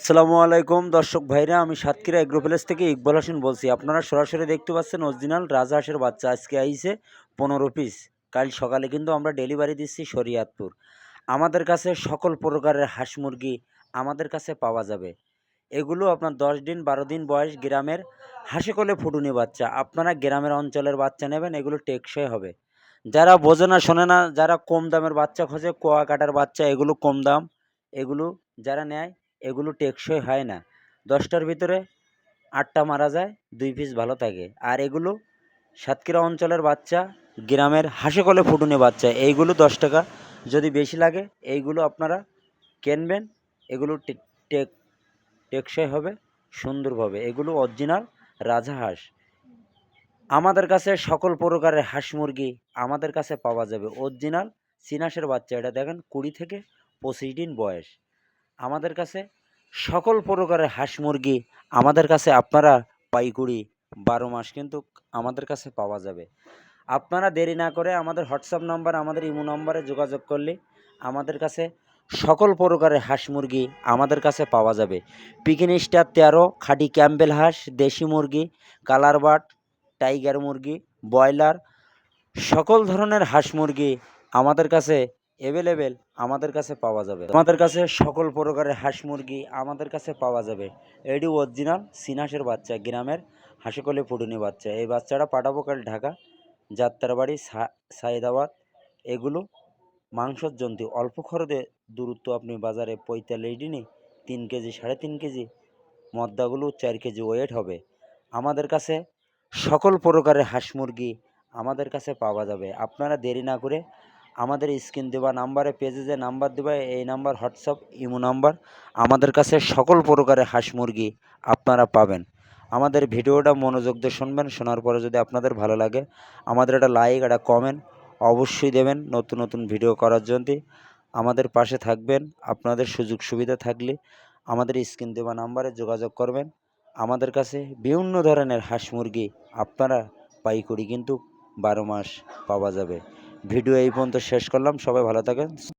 আসসালামু আলাইকুম দর্শক ভাইরা, আমি সাতক্ষীরা এগ্রো প্লেস থেকে ইকবাল হোসেন বলছি। আপনারা সরাসরি দেখতে পাচ্ছেন অরিজিনাল রাজহাঁসের বাচ্চা আজকে আইছে 15 পিস। কাল সকালে কিন্তু আমরা ডেলিভারি দিচ্ছি শরীয়তপুর। আমাদের কাছে সকল প্রকারের হাঁস মুরগি আমাদের কাছে পাওয়া যাবে। এগুলো আপনার 10 দিন 12 দিন বয়স গ্রামের হাঁসে কোলে ফুটুনি বাচ্চা। আপনারা গ্রামের অঞ্চলের বাচ্চা নেবেন, এগুলো টেকসই হবে। যারা বোঝে না শোনে না, যারা কম দামের বাচ্চা খোঁজে, কোয়া কাটার বাচ্চা, এগুলো কম দাম। এগুলো যারা নেয় এগুলো টেকসই হয় না। 10টার ভিতরে 8টা মারা যায়, 2 পিস ভালো থাকে। আর এগুলো সাতক্ষীরা অঞ্চলের বাচ্চা, গ্রামের হাঁসে কলে ফুটুনি বাচ্চা। এইগুলো 10 টাকা যদি বেশি লাগে এইগুলো আপনারা কিনবেন। এগুলো টেকসই হবে সুন্দরভাবে। এগুলো অরিজিনাল রাজহাঁস। আমাদের কাছে সকল প্রকারের হাঁস মুরগি আমাদের কাছে পাওয়া যাবে। অরিজিনাল চীনাসের বাচ্চা, এটা দেখেন 20 থেকে 25 দিন বয়স। আমাদের কাছে সকল প্রকারের হাঁস মুরগি আমাদের কাছে আপনারা পাইকুড়ি 12 মাস কিন্তু আমাদের কাছে পাওয়া যাবে। আপনারা দেরি না করে আমাদের হোয়াটসঅ্যাপ নাম্বার, আমাদের ইমো নাম্বারে যোগাযোগ করলে আমাদের কাছে সকল প্রকারের হাঁস মুরগি আমাদের কাছে পাওয়া যাবে। পিকিন স্টার 13, খাঁটি ক্যাম্বেল হাঁস, দেশি মুরগি, কালার বাট, টাইগার মুরগি, ব্রয়লার, সকল ধরনের হাঁস মুরগি আমাদের কাছে অ্যাভেলেবেল আমাদের কাছে পাওয়া যাবে। আমাদের কাছে সকল প্রকারের হাঁস মুরগি আমাদের কাছে পাওয়া যাবে। এটি অরিজিনাল চীনাসের বাচ্চা, গ্রামের হাঁসে কোলে ফুটুনি বাচ্চা। এই বাচ্চাটা পাঠাবো কাল ঢাকা, যাত্রাবাড়ি, সাইদাবাদ। এগুলো মাংসর জন্তু, অল্প খরচে দূরত্ব। আপনি বাজারে 45 দিনে 3 কেজি 3.5 কেজি, মদ্দাগুলো 4 কেজি ওয়েট হবে। আমাদের কাছে সকল প্রকারের হাঁস মুরগি আমাদের কাছে পাওয়া যাবে। আপনারা দেরি না করে আমাদের স্ক্রিন দেওয়া নাম্বারে, পেজে যে নাম্বার দেওয়া, এই নাম্বার হোয়াটসঅ্যাপ ইমো নাম্বার, আমাদের কাছে সকল প্রকারের হাঁস মুরগি আপনারা পাবেন। আমাদের ভিডিওটা মনোযোগ দিয়ে শুনবেন। শোনার পরে যদি আপনাদের ভালো লাগে আমাদের একটা লাইক, একটা কমেন্ট অবশ্যই দেবেন। নতুন নতুন ভিডিও করার জন্য আমাদের পাশে থাকবেন। আপনাদের সুযোগ সুবিধা থাকলে আমাদের স্ক্রিন দেওয়া নাম্বারে যোগাযোগ করবেন। আমাদের কাছে বিভিন্ন ধরনের হাঁস মুরগি আপনারা পাইকারি কিন্তু 12 মাস পাওয়া যাবে। ভিডিও এই পর্যন্ত শেষ করলাম। সবাই ভালো থাকেন।